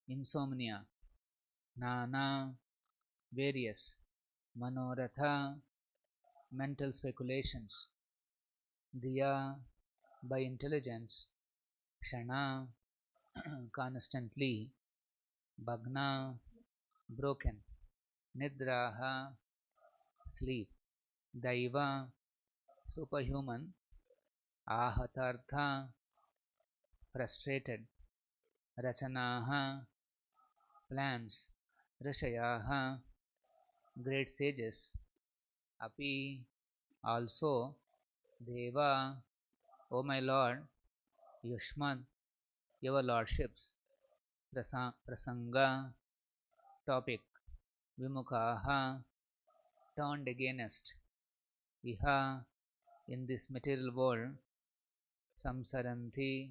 insomnia, nana, various, manoratha, mental speculations, diya, by intelligence, kshana, constantly, bhagna, broken, nidraha, sleep, daiva, superhuman, ahatartha, frustrated, rachanaha, plans, rishayaha, great sages, api, also, deva, O my Lord, yushmad, your lordships, prasanga, topic, vimukhaha, turned against, iha, in this material world, samsaranti,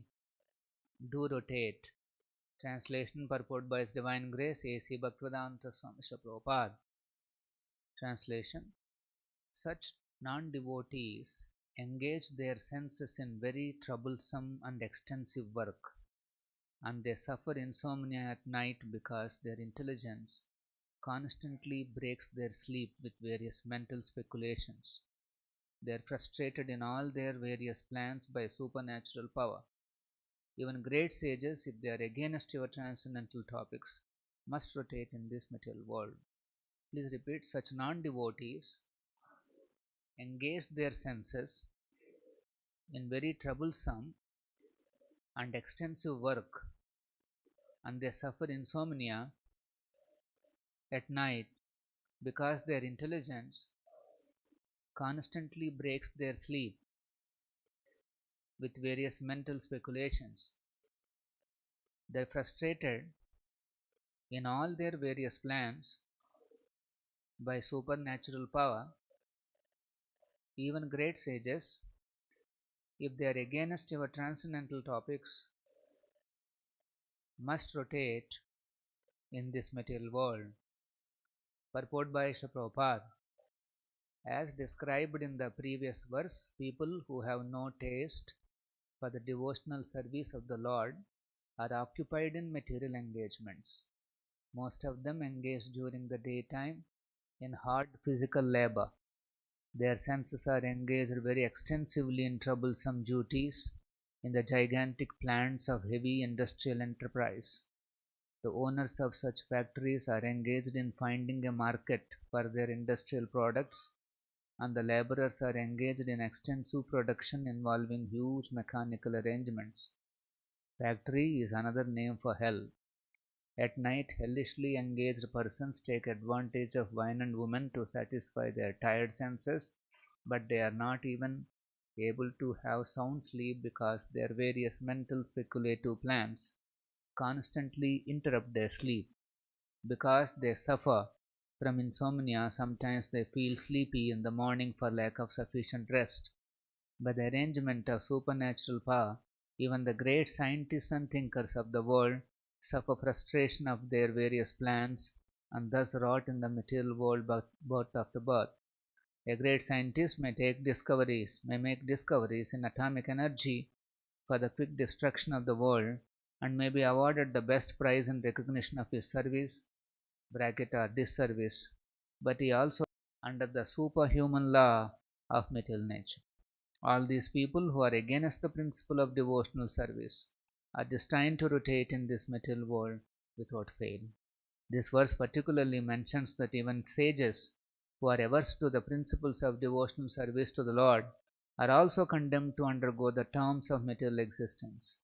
do rotate. Translation purport by His Divine Grace A.C. Bhaktivedanta Swami Prabhupada. Translation: such non-devotees engage their senses in very troublesome and extensive work, and they suffer insomnia at night because their intelligence constantly breaks their sleep with various mental speculations. They are frustrated in all their various plans by supernatural power. Even great sages, if they are against your transcendental topics, must rotate in this material world. Please repeat: such non-devotees engage their senses in very troublesome and extensive work, and they suffer insomnia at night because their intelligence constantly breaks their sleep with various mental speculations. They are frustrated in all their various plans by supernatural power. Even great sages, if they are against your transcendental topics, must rotate in this material world. Purport by Srila Prabhupada. As described in the previous verse, people who have no taste for the devotional service of the Lord are occupied in material engagements. Most of them engage during the daytime in hard physical labor. Their senses are engaged very extensively in troublesome duties in the gigantic plants of heavy industrial enterprise. The owners of such factories are engaged in finding a market for their industrial products, and the laborers are engaged in extensive production involving huge mechanical arrangements. Factory is another name for hell. At night, hellishly engaged persons take advantage of wine and women to satisfy their tired senses, but they are not even able to have sound sleep because their various mental speculative plans constantly interrupt their sleep. Because they suffer from insomnia, sometimes they feel sleepy in the morning for lack of sufficient rest. By the arrangement of supernatural power, even the great scientists and thinkers of the world suffer frustration of their various plans and thus rot in the material world birth after birth. A great scientist may make discoveries in atomic energy for the quick destruction of the world and may be awarded the best prize in recognition of his service or disservice, but he also under the superhuman law of material nature. All these people who are against the principle of devotional service are destined to rotate in this material world without fail. This verse particularly mentions that even sages who are averse to the principles of devotional service to the Lord are also condemned to undergo the terms of material existence.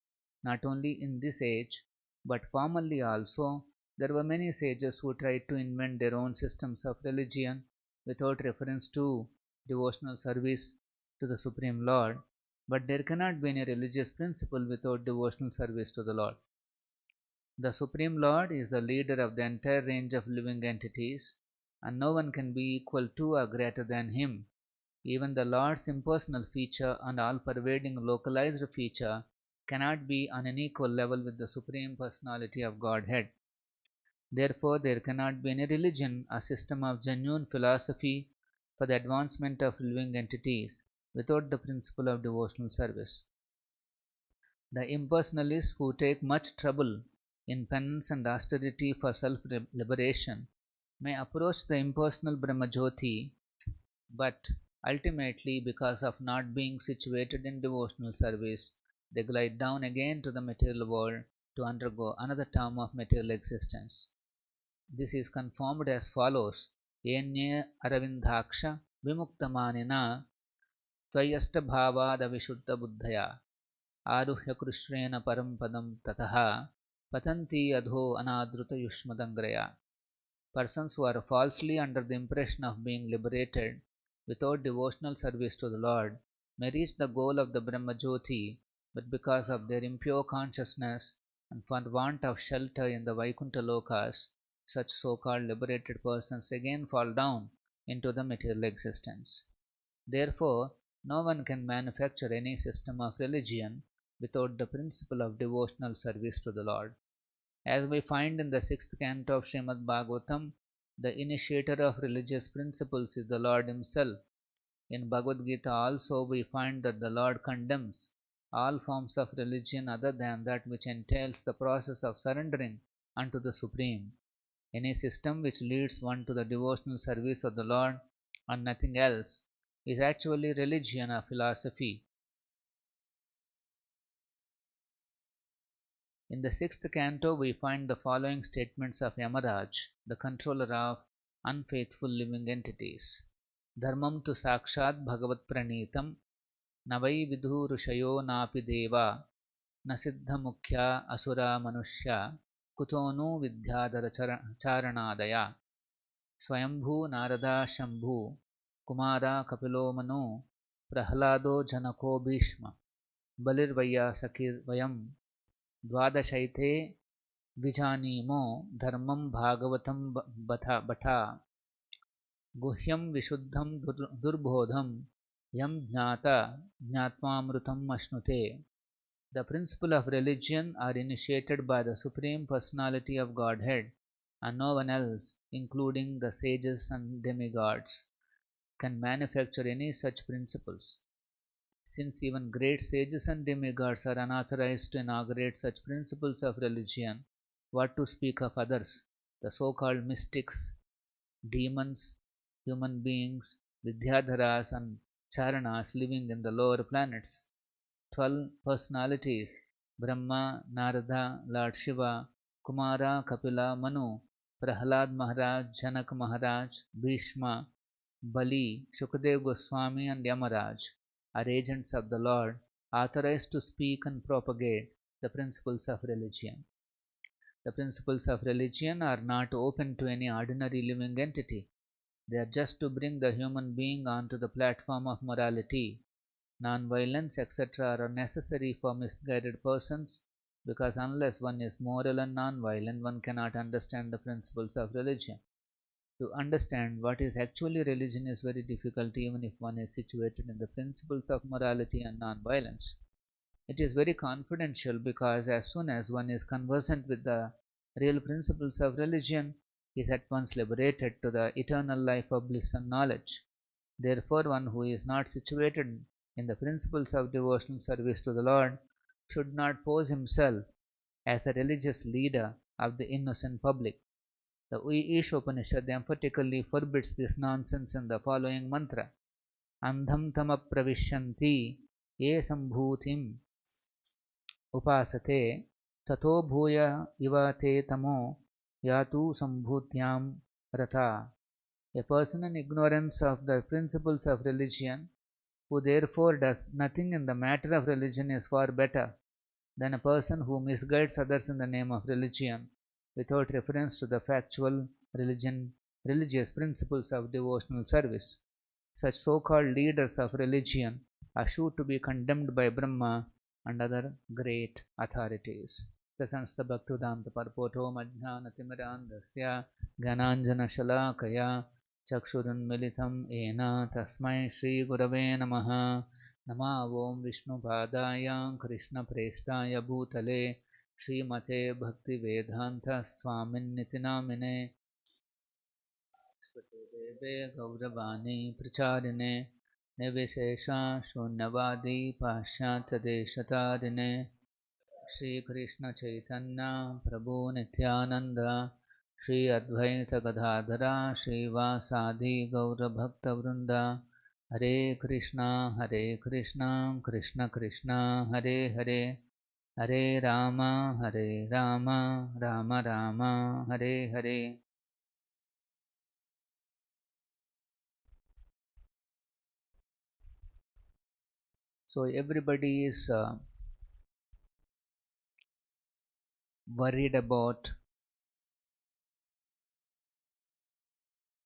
Not only in this age, but formerly also, there were many sages who tried to invent their own systems of religion without reference to devotional service to the Supreme Lord, but there cannot be any religious principle without devotional service to the Lord. The Supreme Lord is the leader of the entire range of living entities, and no one can be equal to or greater than him. Even the Lord's impersonal feature and all-pervading localized feature cannot be on an equal level with the Supreme Personality of Godhead. Therefore, there cannot be any religion or system of genuine philosophy for the advancement of living entities without the principle of devotional service. The impersonalists who take much trouble in penance and austerity for self-liberation may approach the impersonal Brahmajyoti, but ultimately, because of not being situated in devotional service, they glide down again to the material world to undergo another term of material existence. This is confirmed as follows: Enye Aravindaksha Vimuktamanina Tvayastabhavadavishuddha Aruhya Krishrena Parampadam Tataha Patanti Adho Anadruta Yushmadangraya. Persons who are falsely under the impression of being liberated without devotional service to the Lord may reach the goal of the Brahmajyoti, but because of their impure consciousness and for want of shelter in the Vaikuntha lokas, such so-called liberated persons again fall down into the material existence. Therefore, no one can manufacture any system of religion without the principle of devotional service to the Lord. As we find in the 6th canto of Srimad Bhagavatam, the initiator of religious principles is the Lord Himself. In Bhagavad Gita also we find that the Lord condemns all forms of religion other than that which entails the process of surrendering unto the Supreme. Any system which leads one to the devotional service of the Lord and nothing else is actually religion or philosophy. In the 6th canto, we find the following statements of Yamaraj, the controller of unfaithful living entities. Dharmam tu sakshat bhagavat pranitam navai vidhu rushayo napi deva na siddha mukhya asura manushya kutonu vidyadara charanadaya. Swayambhu narada shambhu kumara kapilo manu prahlado janako bhishma balirvaya sakir vayam द्वादशैते विजानीमो धर्मं भागवतं बठा गुह्यं विशुद्धं दुर्बोधं यं ज्ञाता ज्ञात्वामृतम् अश्नुते. The principle of religion are initiated by the Supreme Personality of Godhead, and no one else, including the sages and demigods, can manufacture any such principles. Since even great sages and demigods are unauthorized to inaugurate such principles of religion, what to speak of others, the so-called mystics, demons, human beings, vidyadharas and charanas living in the lower planets? 12 personalities, Brahma, Narada, Lord Shiva, Kumara, Kapila, Manu, Prahlad Maharaj, Janak Maharaj, Bhishma, Bali, Shukadev Goswami and Yamaraj are agents of the Lord, authorized to speak and propagate the principles of religion. The principles of religion are not open to any ordinary living entity. They are just to bring the human being onto the platform of morality. Non-violence, etc. are necessary for misguided persons, because unless one is moral and non-violent, one cannot understand the principles of religion. To understand what is actually religion is very difficult even if one is situated in the principles of morality and non-violence. It is very confidential because as soon as one is conversant with the real principles of religion, he is at once liberated to the eternal life of bliss and knowledge. Therefore, one who is not situated in the principles of devotional service to the Lord should not pose himself as a religious leader of the innocent public. The Ishopanishad emphatically forbids this nonsense in the following mantra: Andham tama pravishyanti ye sambhutim upasate tato bhuya iva te tamo yatu sambhutyam rata. A person in ignorance of the principles of religion, who therefore does nothing in the matter of religion, is far better than a person who misguides others in the name of religion without reference to the factual religious principles of devotional service. Such so-called leaders of religion are sure to be condemned by Brahma and other great authorities. Prasansta Bhaktivedanta Parpoto Majnanatimirandasya Gananjana Shalakaya Chakshurunmilitam Ena Tasmai Shri Gurave Namaha. Nama Om Vishnu Padaya Krishna Preshtaya Bhutale Srimate Bhaktivedanta Swaminiti Namine Deve Gauravani Pracharine Nevishesha Shunyavadi Pashyatadeshatarine Shri Krishna Chaitanya Prabhu Nityananda Shri Advaita Gadadhara Shri Vasadi Gaura Bhakta Vrinda Hare Krishna Krishna Krishna Hare Hare Hare Rama Rama Rama Hare Hare. So everybody is worried about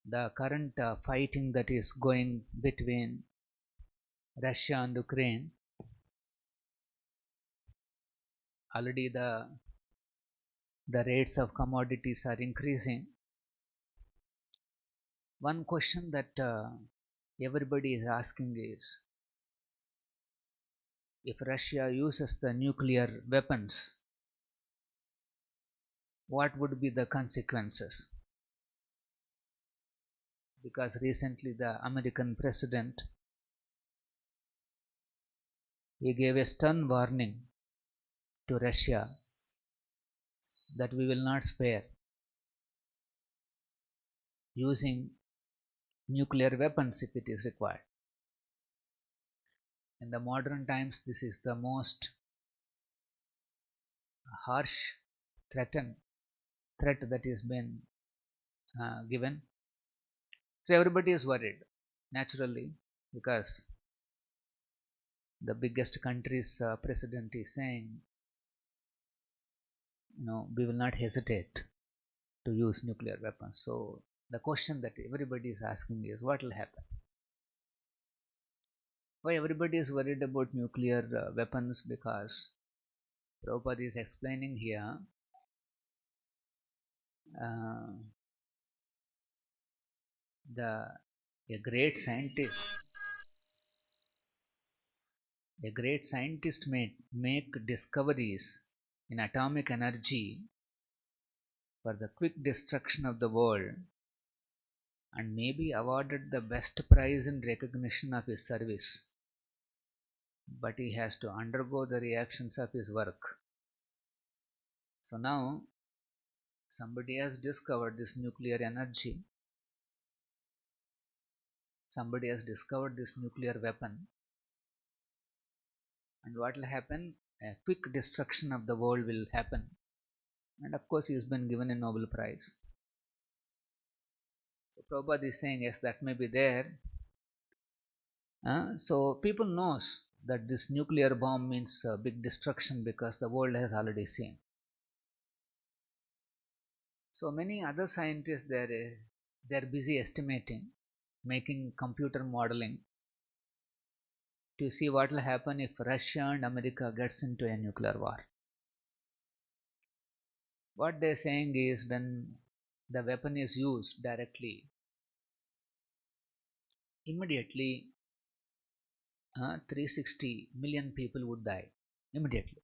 the current fighting that is going between Russia and Ukraine. Already the rates of commodities are increasing. One question that everybody is asking is, if Russia uses the nuclear weapons, what would be the consequences? Because recently the American president, he gave a stern warning to Russia that we will not spare using nuclear weapons if it is required. In the modern times, this is the most harsh threat that has been given. So everybody is worried, naturally, because the biggest country's president is saying, we will not hesitate to use nuclear weapons. So the question that everybody is asking is, what will happen? Why everybody is worried about nuclear weapons? Because Prabhupada is explaining here, a great scientist may make discoveries in atomic energy for the quick destruction of the world and may be awarded the best prize in recognition of his service, but he has to undergo the reactions of his work. So now somebody has discovered this nuclear energy, somebody has discovered this nuclear weapon, and what will happen? A quick destruction of the world will happen, and of course he has been given a Nobel Prize. So Prabhupada is saying, yes, that may be there. So people knows that this nuclear bomb means big destruction because the world has already seen. So many other scientists, they're busy estimating, making computer modeling to see what will happen if Russia and America gets into a nuclear war. What they're saying is, when the weapon is used directly, immediately 360 million people would die immediately.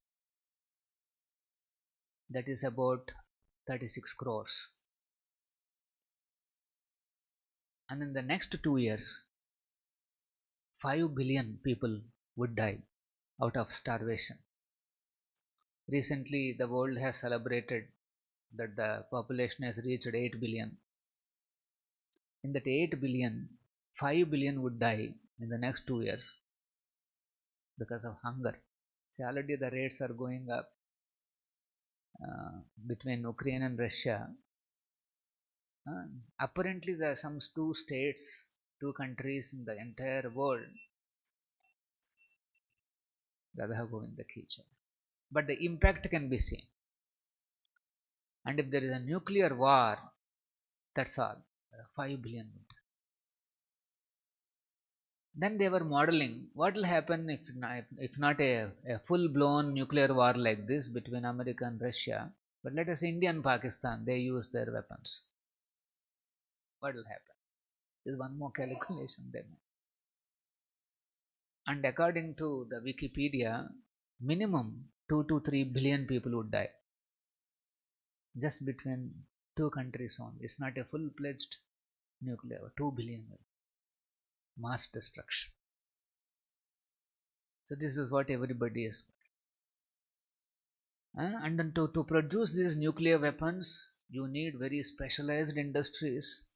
That is about 36 crores. And in the next 2 years, 5 billion people would die out of starvation. Recently, the world has celebrated that the population has reached 8 billion. In that 8 billion, 5 billion would die in the next 2 years because of hunger. See, already the rates are going up between Ukraine and Russia. Apparently, there are some two countries in the entire world, Radha Govinda Kicha. But the impact can be seen. And if there is a nuclear war, that's all, 5 billion. Then they were modeling what will happen if not a full-blown nuclear war like this between America and Russia, but let us say India and Pakistan, they use their weapons. What will happen? There is one more calculation they made. And according to the Wikipedia, minimum 2 to 3 billion people would die just between two countries only. It's not a full-fledged nuclear. 2 billion mass destruction. So this is what everybody is. And then to produce these nuclear weapons, you need very specialized industries.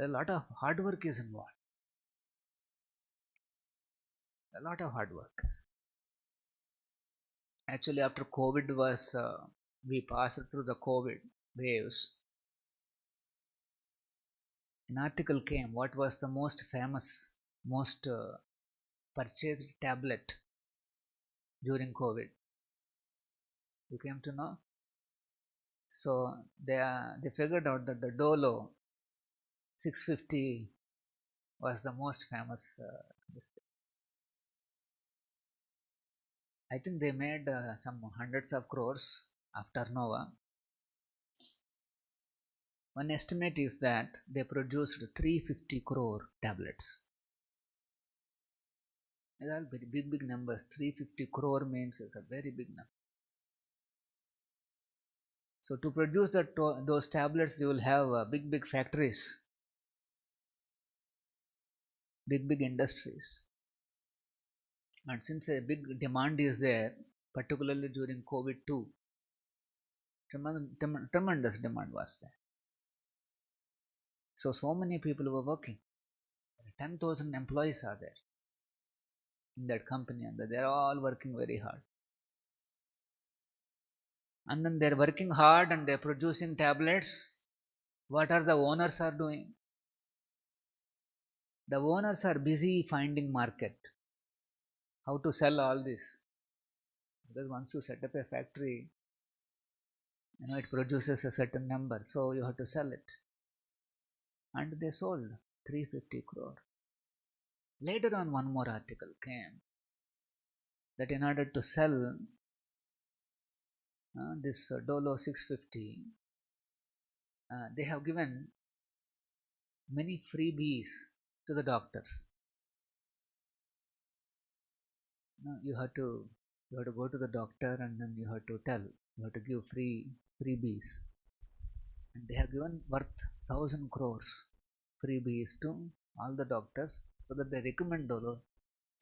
A lot of hard work is involved. A lot of hard work. Actually, after COVID we passed through the COVID waves. An article came, what was the most famous, most purchased tablet during COVID? You came to know? So they figured out that the Dolo 650 was the most famous. I think they made some hundreds of crores after Nova. One estimate is that they produced 350 crore tablets. These are very big numbers. 350 crore means it's a very big number. So to produce those tablets, you will have big factories, big industries. And since a big demand is there, particularly during COVID too, tremendous demand was there. So many people were working. 10,000 employees are there in that company, and they are all working very hard. And then they are working hard and they are producing tablets. What are the owners are doing? The owners are busy finding market. How to sell all this? Because once you set up a factory, it produces a certain number, so you have to sell it. And they sold 350 crore. Later on, one more article came that in order to sell this Dolo 650, they have given many freebies to the doctors. You have to go to the doctor and then you have to give freebies, and they have given worth 1,000 crores freebies to all the doctors so that they recommend Dolo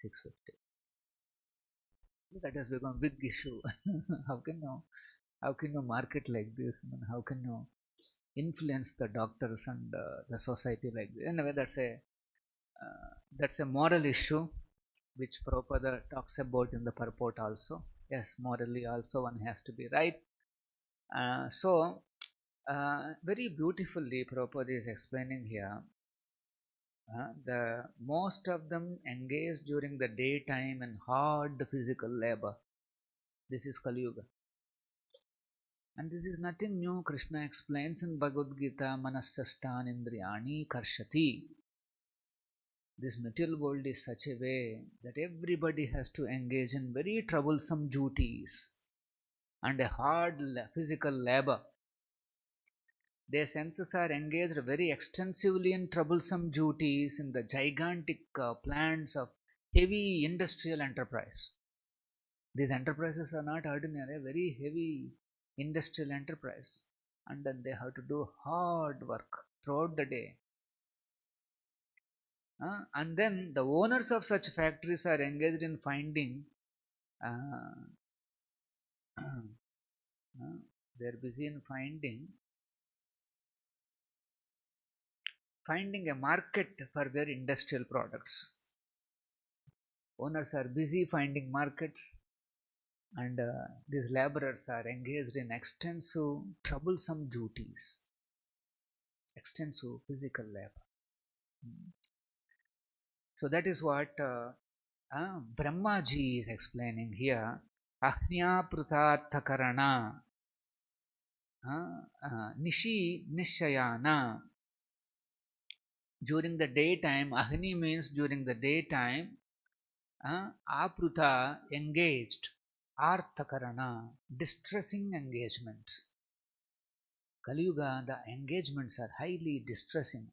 650. That has become a big issue. How can you market like this? How can you influence the doctors and the society like this? Anyway, that's a moral issue which Prabhupada talks about in the purport also. Yes, morally also one has to be right. Very beautifully Prabhupada is explaining here. The most of them engage during the daytime in hard physical labor. This is Kali Yuga. And this is nothing new. Krishna explains in Bhagavad Gita, Manastastan Indriyani Karshati. This material world is such a way that everybody has to engage in very troublesome duties and a hard physical labor. Their senses are engaged very extensively in troublesome duties in the gigantic plants of heavy industrial enterprise. These enterprises are not ordinary, very heavy industrial enterprise, and then they have to do hard work throughout the day. And then the owners of such factories are engaged in finding they are busy in finding a market for their industrial products. Owners are busy finding markets, and these laborers are engaged in extensive troublesome duties, extensive physical labor. So that is what Brahmaji is explaining here. Ahnya pruthathakarana nishi nishayana. During the daytime, Agni means during the daytime, apruta engaged, arthakarana distressing engagements. Kali Yuga, the engagements are highly distressing.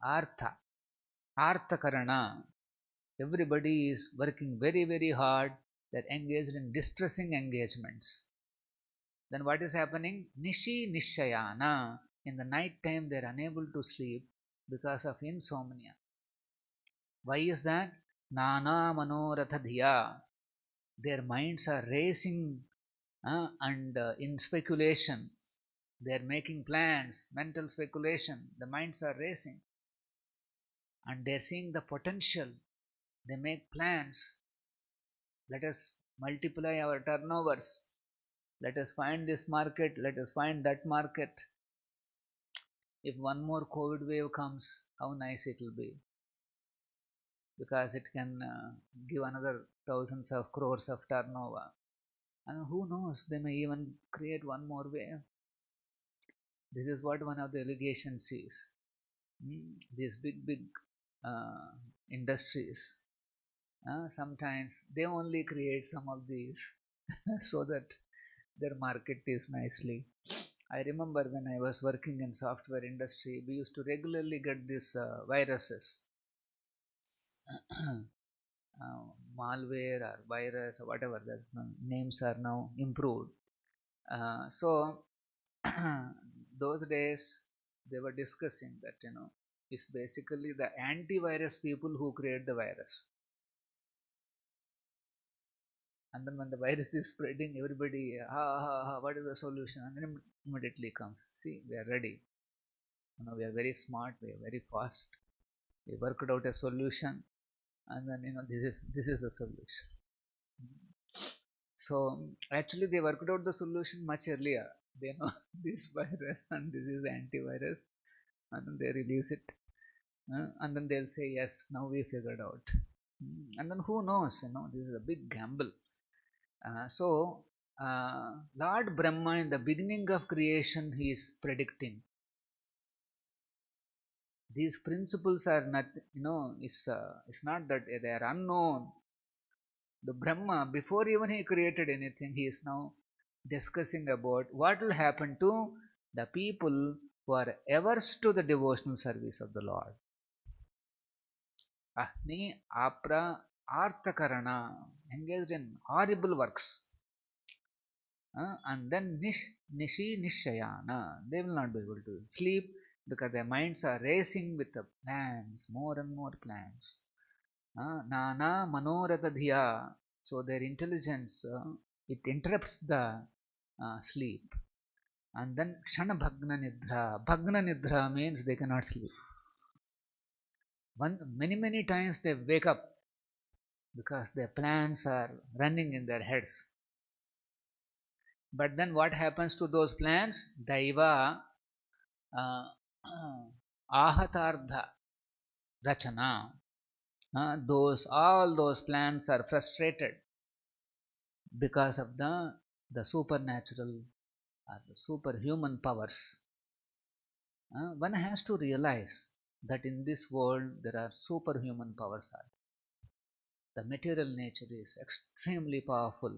Arthakarana. Everybody is working very hard. They're engaged in distressing engagements. Then what is happening? Nishi nishayana. In the night time, they're unable to sleep because of insomnia. Why is that? Nana manoratha dhiya. Their minds are racing and in speculation. They are making plans, mental speculation. The minds are racing and they are seeing the potential. They make plans. Let us multiply our turnovers. Let us find this market. Let us find that market. If one more COVID wave comes, how nice it will be. Because it can give another thousands of crores of turnover. And who knows, they may even create one more wave. This is what one of the allegations is. These big uh, industries, sometimes they only create some of these so that their market is nicely. I remember when I was working in software industry, we used to regularly get these viruses, malware or virus or whatever the names are now improved. So those days they were discussing that it's basically the antivirus people who create the virus. And then when the virus is spreading, everybody, what is the solution? And then immediately comes, see, we are ready. We are very smart, we are very fast. We worked out a solution, and then this is the solution. So actually, they worked out the solution much earlier. They know this virus and this is antivirus, and then they release it, and then they'll say, yes, now we figured out. And then who knows? This is a big gamble. So Lord Brahma in the beginning of creation, he is predicting. These principles are not, it's not that they are unknown. The Brahma, before even he created anything, he is now discussing about what will happen to the people who are averse to the devotional service of the Lord. Ahni apra arthakarana, engaged in horrible works. And then nishi nishayana, they will not be able to sleep because their minds are racing with the plans, more and more plans. Nana manoratha dhiya, so their intelligence, it interrupts the sleep. And then kshana bhagna nidra. Bhagna nidra means they cannot sleep. Many times they wake up because their plans are running in their heads. But then what happens to those plans? Daiva ahatardha rachana. All those plans are frustrated because of the supernatural or the superhuman powers. One has to realize that in this world there are superhuman powers. The material nature is extremely powerful,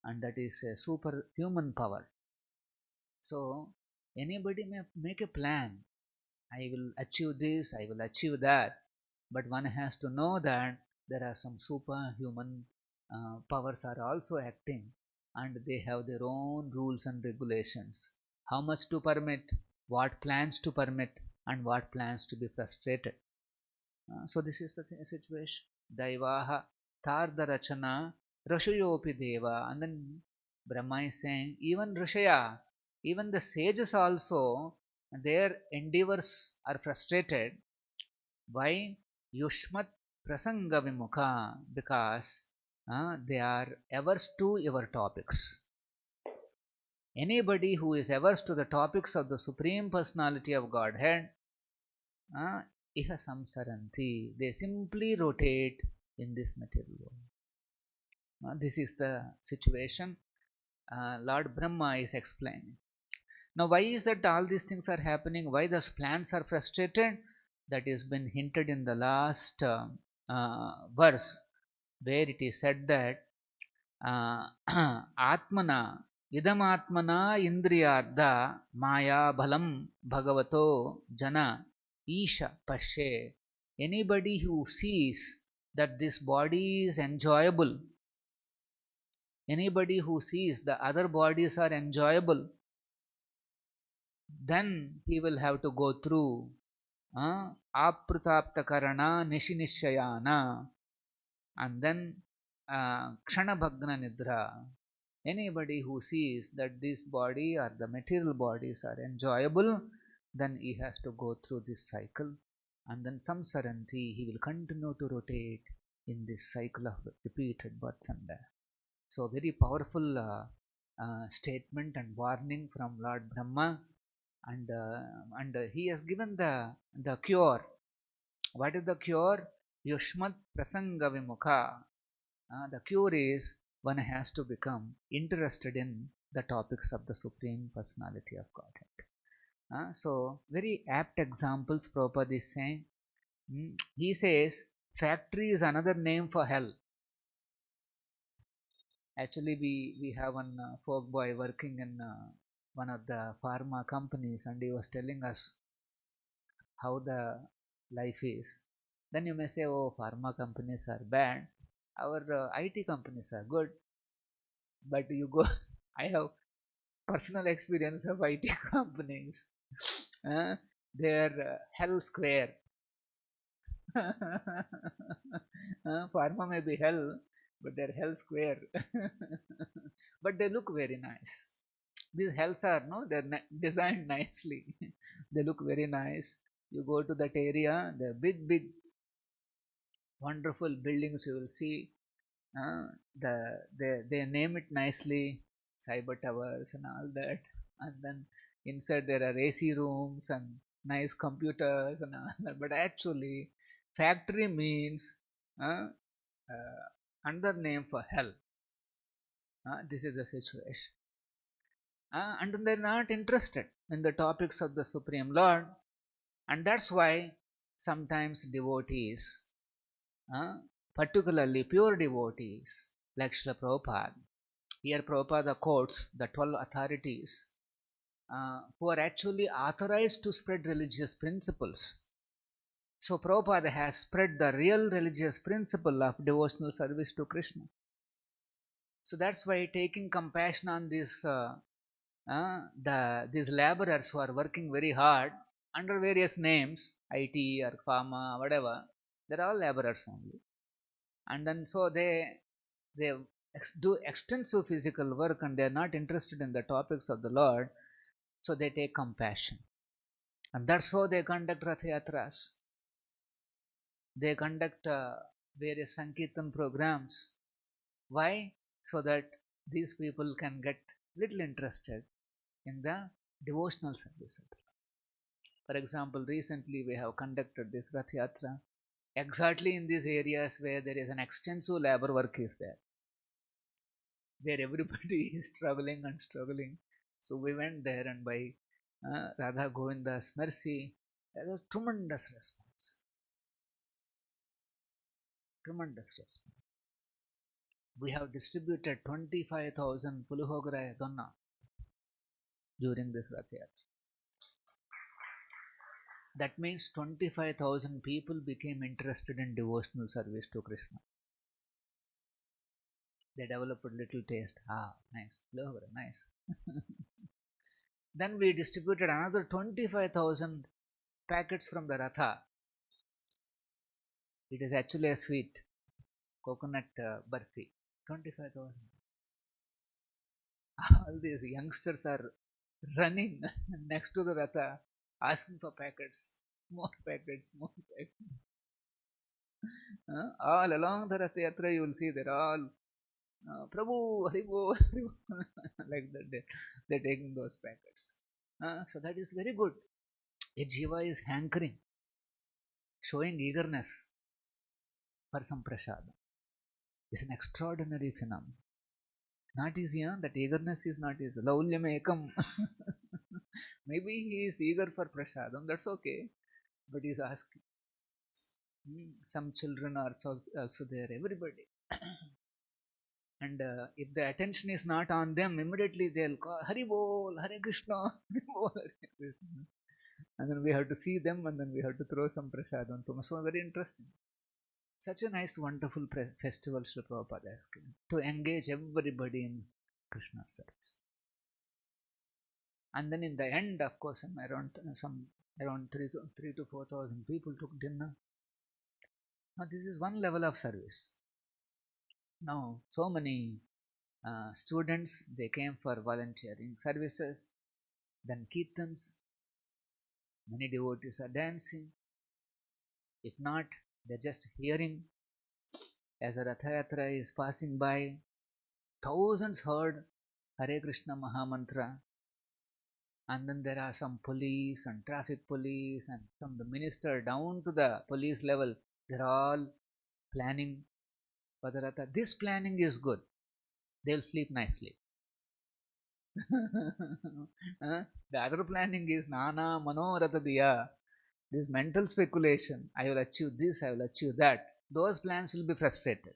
and that is a superhuman power. So anybody may make a plan. I will achieve this, I will achieve that. But one has to know that there are some superhuman powers are also acting, and they have their own rules and regulations. How much to permit, what plans to permit, and what plans to be frustrated. So this is the situation. Daivaha Tarda Rachana Rashayopi Deva. And then Brahma is saying, even Rashaya, even the sages also, their endeavors are frustrated. Why? Yushmat Prasanga Vimukha, because they are averse to your topics. Anybody who is averse to the topics of the Supreme Personality of Godhead, iha samsaranti, they simply rotate in this material world. This is the situation Lord Brahma is explaining. Now, why is that all these things are happening? Why those plans are frustrated? That has been hinted in the last verse, where it is said that Atmana idam atmana indriyarda maya bhalam bhagavato jana isha pashe. Anybody who sees that this body is enjoyable, anybody who sees the other bodies are enjoyable, then he will have to go through aprutaptakarana nishinishayana, and then kshanabhagna nidra. Anybody who sees that this body or the material bodies are enjoyable, then he has to go through this cycle, and then samsaranti, he will continue to rotate in this cycle of repeated births and death. So very powerful statement and warning from Lord Brahma, and he has given the cure. What is the cure? Yushmat prasanga vimukha. The cure is one has to become interested in the topics of the Supreme Personality of Godhead. So very apt examples Prabhupada is saying. He says factory is another name for hell. Actually, we have one folk boy working in one of the pharma companies, and he was telling us how the life is. Then you may say, oh, pharma companies are bad. Our IT companies are good. But you go, I have personal experience of IT companies. They are hell square. Pharma may be hell, but they're hell square. But they look very nice. These hells are, no, they're designed nicely. They look very nice. You go to that area, they're big, wonderful buildings you will see. They name it nicely, cyber towers and all that. And then inside there are AC rooms and nice computers and all that. But actually, factory means another name for hell. This is the situation. And they're not interested in the topics of the Supreme Lord. And that's why sometimes devotees, particularly pure devotees, like Srila Prabhupada, here Prabhupada quotes the 12 authorities who are actually authorized to spread religious principles. So Prabhupada has spread the real religious principle of devotional service to Krishna. So that's why taking compassion on these these laborers who are working very hard under various names, IT or pharma, whatever, they're all laborers only. And then so they do extensive physical work and they are not interested in the topics of the Lord, so they take compassion. And that's how they conduct Rath Yatras. They conduct various Sankirtan programs. Why? So that these people can get little interested in the devotional service. For example, recently we have conducted this Rath Yatra exactly in these areas where there is an extensive labor work is there, where everybody is struggling and struggling. So we went there, and by Radha Govinda's mercy, there was tremendous response. Tremendous response. We have distributed 25,000 Pulihogara Donna during this Rath Yatra. That means 25,000 people became interested in devotional service to Krishna. They developed a little taste. Nice. Pulihogara, nice. Then we distributed another 25,000 packets from the Ratha. It is actually a sweet coconut barfi. 25,000. All these youngsters are running next to the Ratha, asking for packets, more packets, more packets. All along the Rath Yatra, you will see they're all Prabhu, Haribo, Haribo. Like that, they're taking those packets. So that is very good. A jiva is hankering, showing eagerness for some prasada. It's an extraordinary phenomenon. Not easy, that eagerness is not easy. Laulyam ekam. Maybe he is eager for prasadam, that's okay. But he is asking. Some children are also there, everybody. And if the attention is not on them, immediately they'll call Hari Bol, Hare Krishna, Hare Bol, Hare Krishna. And then we have to see them, and then we have to throw some prasadam to them. So very interesting. Such a nice, wonderful festival Srila Prabhupada has given to engage everybody in Krishna service. And then in the end, of course, around 3 to 4,000 people took dinner. Now this is one level of service. Now so many students, they came for volunteering services. Then kirtans, many devotees are dancing. If not, they're just hearing. As the Ratha Yatra is passing by, thousands heard Hare Krishna Mahamantra. And then there are some police and traffic police, and from the minister down to the police level, they're all planning for the Ratha. This planning is good. They'll sleep nicely. The other planning is Nana Manoratha Diya. This mental speculation. I will achieve this, I will achieve that. Those plans will be frustrated.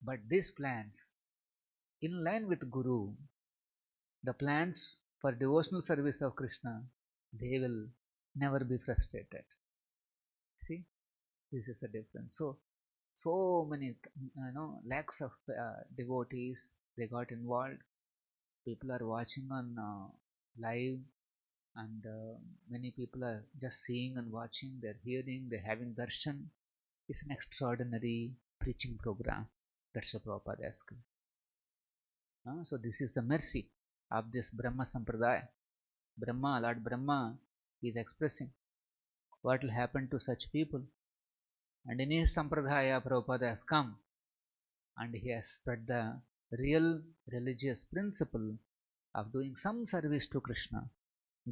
But these plans, in line with Guru, the plans for devotional service of Krishna, they will never be frustrated. See, this is a difference. So many, lakhs of devotees, they got involved. People are watching on live, and many people are just seeing and watching. They're hearing, they're having darshan. It's an extraordinary preaching program. That's what Prabhupada asked. So this is the mercy of this Brahma Sampradaya. Brahma, Lord Brahma, is expressing what will happen to such people. And in his Sampradaya, Prabhupada has come and he has spread the real religious principle of doing some service to Krishna,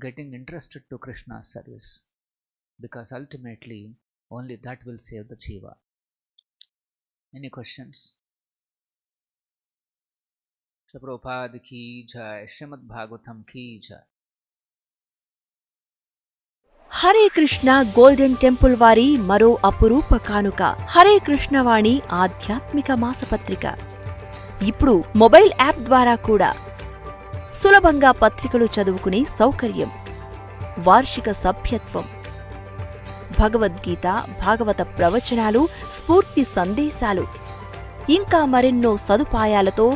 getting interested to Krishna's service, because ultimately only that will save the Shiva. Any questions? Prabhupada ki jai, Srimad Bhagavatam ki jai. Hare Krishna golden temple వారి మరో అపురూప కానుక హరే కృష్ణ వాణి ఆధ్యాత్మిక మాసపత్రిక. ఇప్పుడు mobile app ద్వారా కూడా సులభంగా పత్రికలు చదువుకునే సౌకర్యం, వార్షిక సభ్యత్వం, భగవద్గీత, భాగవత ప్రవచనాలు, స్ఫూర్తి సందేశాలు, ఇంకా మరెన్నో సదుపాయాలతో